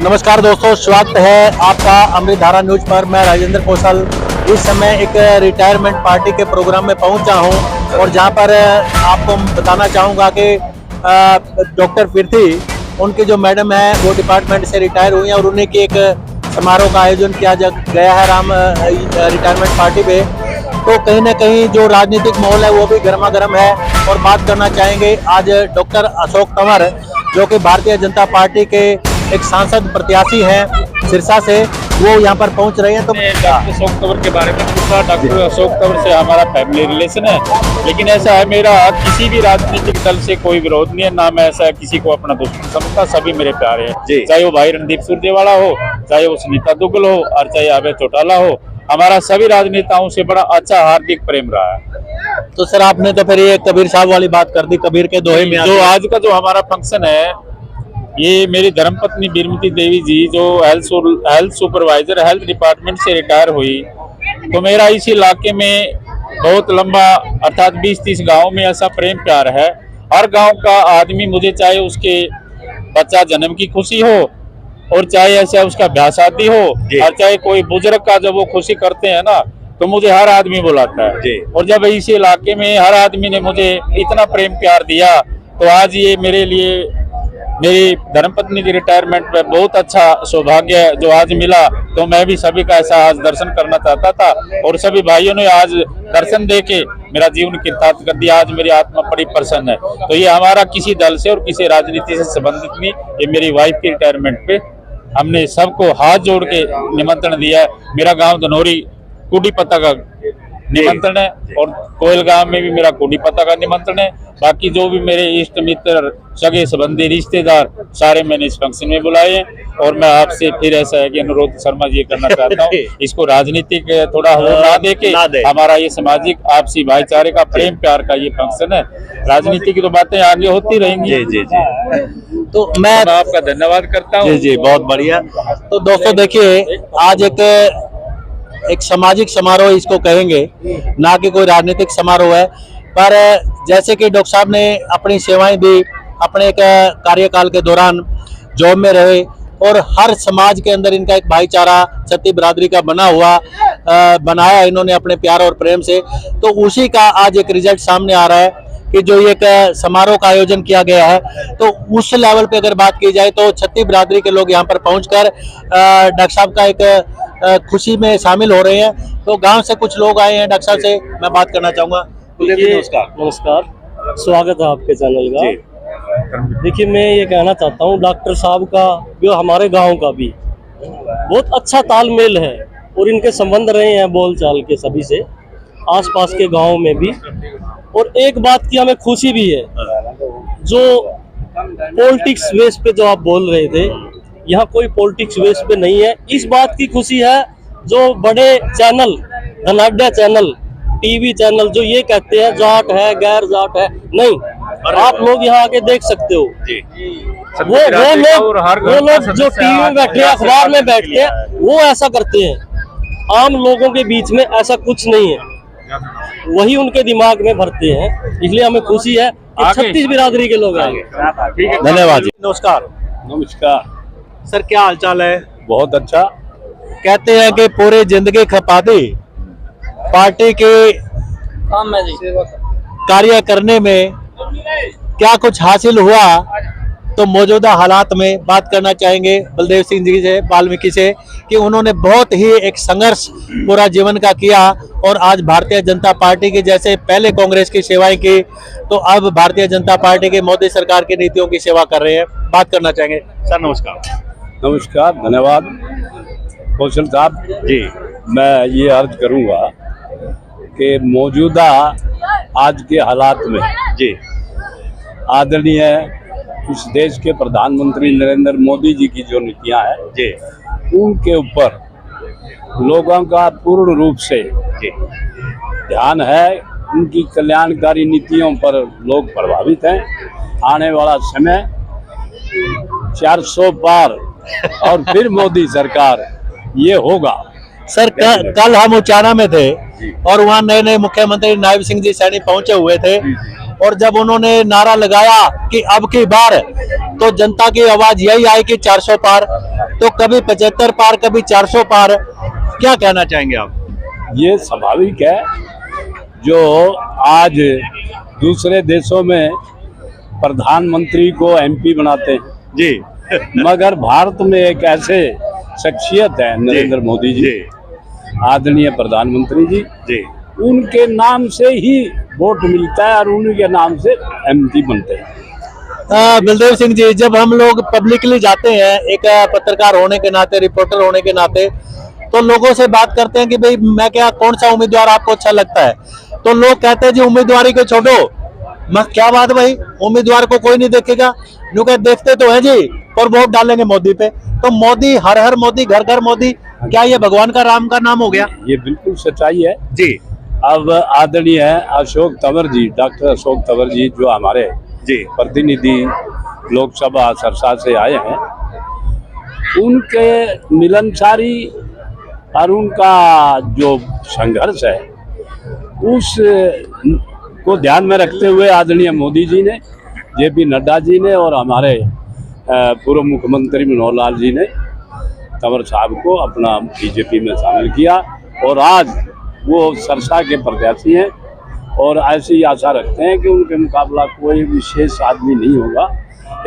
नमस्कार दोस्तों, स्वागत है आपका अमृत धारा न्यूज पर। मैं राजेंद्र कौशल इस समय एक रिटायरमेंट पार्टी के प्रोग्राम में पहुंचा हूं और जहां पर आपको बताना चाहूंगा कि डॉक्टर पृथ्वी उनकी जो मैडम है वो डिपार्टमेंट से रिटायर हुई हैं और उन्हीं की एक समारोह का आयोजन किया गया है रिटायरमेंट पार्टी पे। तो कहीं ना कहीं जो राजनीतिक माहौल है वो भी गर्मा गर्म है और बात करना चाहेंगे आज डॉक्टर अशोक तंवर जो कि भारतीय जनता पार्टी के एक सांसद प्रत्याशी हैं सिरसा से, वो यहाँ पर पहुँच रहे हैं। तो डॉक्टर अशोक तंवर के बारे में पूछा। डॉक्टर अशोक तंवर से हमारा फैमिली रिलेशन है, लेकिन ऐसा है मेरा किसी भी राजनीतिक दल से कोई विरोध नहीं है, ना मैं ऐसा किसी को अपना दुश्मन समझता। सभी मेरे प्यारे हैं, चाहे वो भाई रणदीप सुरजेवाला हो, चाहे वो सुनीता दुग्गल हो और चाहे अभय चौटाला हो। हमारा सभी राजनेताओं से बड़ा अच्छा हार्दिक प्रेम रहा है। तो सर आपने तो फिर ये कबीर साहब वाली बात कर दी। कबीर के दोहे में जो आज का जो हमारा फंक्शन है, ये मेरी धर्मपत्नी बीरमती देवी जी जो हेल्थ सुपरवाइजर हेल्थ डिपार्टमेंट से रिटायर हुई, तो मेरा इस इलाके में बहुत लंबा अर्थात 20-30 गाँव में ऐसा प्रेम प्यार है। हर गांव का आदमी मुझे, चाहे उसके बच्चा जन्म की खुशी हो और चाहे ऐसा उसका ब्याह शादी हो और चाहे कोई बुजुर्ग का जब वो खुशी करते हैं ना, तो मुझे हर आदमी बुलाता है। और जब इस इलाके में हर आदमी ने मुझे इतना प्रेम प्यार दिया, तो आज ये मेरे लिए मेरी धर्मपत्नी की रिटायरमेंट पे बहुत अच्छा सौभाग्य है जो आज मिला। तो मैं भी सभी का ऐसा आज दर्शन करना चाहता था और सभी भाइयों ने आज दर्शन देके मेरा जीवन कृतार्थ कर दिया। आज मेरी आत्मा बड़ी प्रसन्न है। तो ये हमारा किसी दल से और किसी राजनीति से संबंधित नहीं, ये मेरी वाइफ की रिटायरमेंट पे हमने सबको हाथ जोड़ के निमंत्रण दिया है। मेरा गाँव धनौरी कुडी पत्ता का निमंत्रण है और कोयल गांव में भी मेरा कोडी पत्ता का निमंत्रण है। बाकी जो भी मेरे इष्ट मित्र सगे संबंधी रिश्तेदार सारे मैंने इस फंक्शन में बुलाए हैं। और मैं आपसे फिर ऐसा है कि अनुरोध शर्मा जी करना चाहता हूँ, इसको राजनीतिक थोड़ा हो ना देके हमारा ये सामाजिक आपसी भाईचारे का प्रेम प्यार का ये फंक्शन है। राजनीति की तो बातें आगे होती रहेंगी। जी। तो मैं आपका धन्यवाद करता हूँ। जी बहुत बढ़िया। तो दोस्तों देखिए, आज एक सामाजिक समारोह इसको कहेंगे, ना कि कोई राजनीतिक समारोह है। पर जैसे कि डॉक्टर साहब ने अपनी सेवाएं दी, अपने एक कार्यकाल के दौरान जॉब में रहे और हर समाज के अंदर इनका एक भाईचारा क्षत्रिय बिरादरी का बनाया इन्होंने अपने प्यार और प्रेम से। तो उसी का आज एक रिजल्ट सामने आ रहा है कि जो एक समारोह का आयोजन किया गया है, तो उस लेवल पे अगर बात की जाए तो क्षत्रिय बिरादरी के लोग यहाँ पर पहुंचकर डॉक्टर साहब का एक खुशी में शामिल हो रहे हैं। तो गांव से कुछ लोग आए हैं, डॉक्टर साहब से मैं बात करना चाहूंगा। नमस्कार, स्वागत है आपके चैनल का। देखिए, मैं ये कहना चाहता हूँ डॉक्टर साहब का जो हमारे गांव का भी बहुत अच्छा तालमेल है और इनके संबंध रहे हैं बोलचाल के सभी से, आसपास के गांव में भी। और एक बात की हमें खुशी भी है, जो पॉलिटिक्स बेस पे जो आप बोल रहे थे, यहाँ कोई पॉलिटिक्स बेस पे नहीं है। इस बात की खुशी है जो बड़े चैनल, धनाढ्य चैनल, टीवी चैनल जो ये कहते हैं जाट है गैर जाट है, नहीं, आप लोग यहाँ आके देख सकते हो। वो लोग जो टीवी में बैठे हैं, अखबार में बैठते हैं, वो ऐसा करते हैं। आम लोगों के बीच में ऐसा कुछ नहीं है, वही उनके दिमाग में भरते हैं। इसलिए हमें खुशी है कि 36 बिरादरी के लोग आए। धन्यवाद जी। नमस्कार। नमस्कार सर, क्या हालचाल है? बहुत अच्छा। कहते हैं कि पूरी जिंदगी खपा दी पार्टी के कार्य करने में, क्या कुछ हासिल हुआ? तो मौजूदा हालात में बात करना चाहेंगे बलदेव सिंह जी से, वाल्मीकि से, कि उन्होंने बहुत ही एक संघर्ष पूरा जीवन का किया और आज भारतीय जनता पार्टी की, जैसे पहले कांग्रेस की सेवाएं की, तो अब भारतीय जनता पार्टी की मोदी सरकार की नीतियों की सेवा कर रहे हैं। बात करना चाहेंगे। सर नमस्कार। नमस्कार, धन्यवाद कौशल साहब जी। मैं ये अर्ज करूँगा कि मौजूदा आज के हालात में जी आदरणीय इस देश के प्रधानमंत्री नरेंद्र मोदी जी की जो नीतियां हैं जी, उनके ऊपर लोगों का पूर्ण रूप से जी ध्यान है। उनकी कल्याणकारी नीतियों पर लोग प्रभावित हैं। आने वाला समय 400 पार और फिर मोदी सरकार, ये होगा। सर कल हम उचाना में थे और वहाँ नए मुख्यमंत्री नायब सिंह जी सैनी पहुंचे हुए थे और जब उन्होंने नारा लगाया कि अब की बार तो जनता की आवाज यही आई कि 400 पार, तो कभी 75 पार कभी 400 पार, क्या कहना चाहेंगे आप? ये स्वाभाविक है, जो आज दूसरे देशों में प्रधानमंत्री को एमपी बनाते हैं जी मगर भारत में एक ऐसे शख्सियत है नरेंद्र मोदी जी, आदरणीय प्रधानमंत्री जी, उनके नाम से ही वोट मिलता है और उनके नाम से एमपी बनते हैं। बलदेव सिंह जी, जब हम लोग पब्लिकली जाते हैं एक पत्रकार होने के नाते, रिपोर्टर होने के नाते, तो लोगों से बात करते हैं कि भाई मैं क्या, कौन सा उम्मीदवार आपको अच्छा लगता है, तो लोग कहते हैं जी उम्मीदवारी को छोड़ो। मैं क्या बात भाई, उम्मीदवार को कोई नहीं देखेगा? यूं कह देखते तो है जी, और वोट डालेंगे मोदी पे। तो मोदी, हर हर मोदी, घर घर मोदी, क्या ये भगवान का राम का नाम हो गया? ये बिल्कुल सच्चाई है जी। अब आदरणीय अशोक तंवर जी, डॉक्टर अशोक तंवर जी, जो हमारे प्रतिनिधि लोकसभा सरसा से आए हैं, उनके मिलनसारी और उनका जो संघर्ष है उस को ध्यान में रखते हुए आदरणीय मोदी जी ने, जेपी नड्डा जी ने और हमारे पूर्व मुख्यमंत्री मनोहर लाल जी ने तंवर साहब को अपना बीजेपी में शामिल किया और आज वो सरसा के प्रत्याशी हैं और ऐसी आशा रखते हैं कि उनके मुकाबला कोई विशेष आदमी नहीं होगा।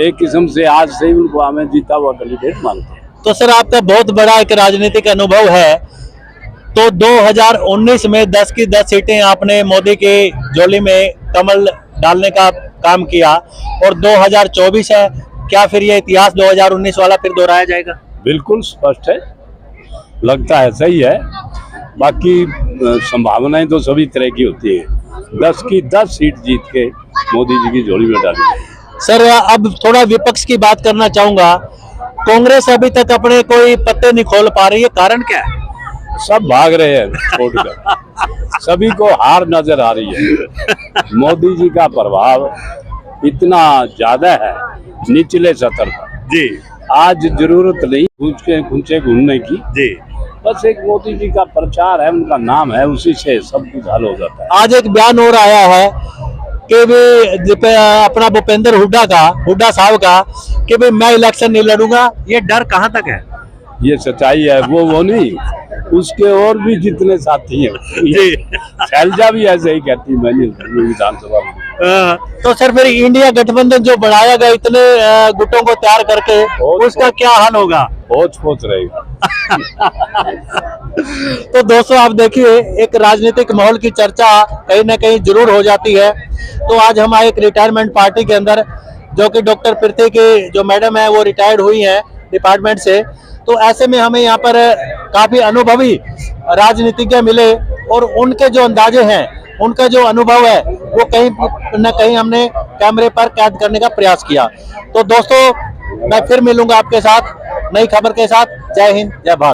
एक किस्म से आज से ही उनको हमें जीता हुआ कैंडिडेट मानते हैं। तो सर, आपका बहुत बड़ा एक राजनीतिक अनुभव है, तो 2019 में 10 की 10 सीटें आपने मोदी के झोली में कमल डालने का काम किया और 2024 है, क्या फिर ये इतिहास 2019 वाला फिर दोहराया जाएगा? बिल्कुल स्पष्ट है, लगता है सही है। बाकी संभावनाएं तो सभी तरह की होती है। 10 की 10 सीट जीत के मोदी जी की झोली में डाली। सर, अब थोड़ा विपक्ष की बात करना चाहूंगा। कांग्रेस अभी तक अपने कोई पत्ते नहीं खोल पा रही है, कारण क्या है? सब भाग रहे हैं छोड़कर, सभी को हार नजर आ रही है। मोदी जी का प्रभाव इतना ज्यादा है निचले स्तर पर जी, आज जरूरत नहीं घूंचे घूमने की जी, बस एक मोदी जी का प्रचार है, उनका नाम है, उसी से सब कुछ हल हो जाता है। आज एक बयान और आया है कि भी अपना भूपेंद्र हुड्डा साहब का कि भाई मैं इलेक्शन नहीं लड़ूंगा, ये डर कहाँ तक है? ये सच्चाई है, वो नहीं, उसके और भी जितने साथी हैं जी, शैलजा भी ऐसे ही कहती, मैं नहीं विधानसभा में। तो सर, फिर इंडिया गठबंधन जो बनाया गया इतने गुटों को तैयार करके, उसका क्या हाल होगा? पोच रहेगा। तो दोस्तों, आप देखिए, एक राजनीतिक माहौल की चर्चा कहीं ना कहीं जरूर हो जाती है। तो आज हम आए एक रिटायरमेंट पार्टी के अंदर, जो कि डॉक्टर प्रीति की जो मैडम है वो रिटायर्ड हुई हैं डिपार्टमेंट से। तो ऐसे में हमें यहाँ पर काफी अनुभवी राजनीतिज्ञ मिले और उनके जो अंदाजे हैं, उनका जो अनुभव है, वो कहीं न कहीं हमने कैमरे पर कैद करने का प्रयास किया। तो दोस्तों, मैं फिर मिलूंगा आपके साथ नई खबर के साथ। जय हिंद, जय भारत।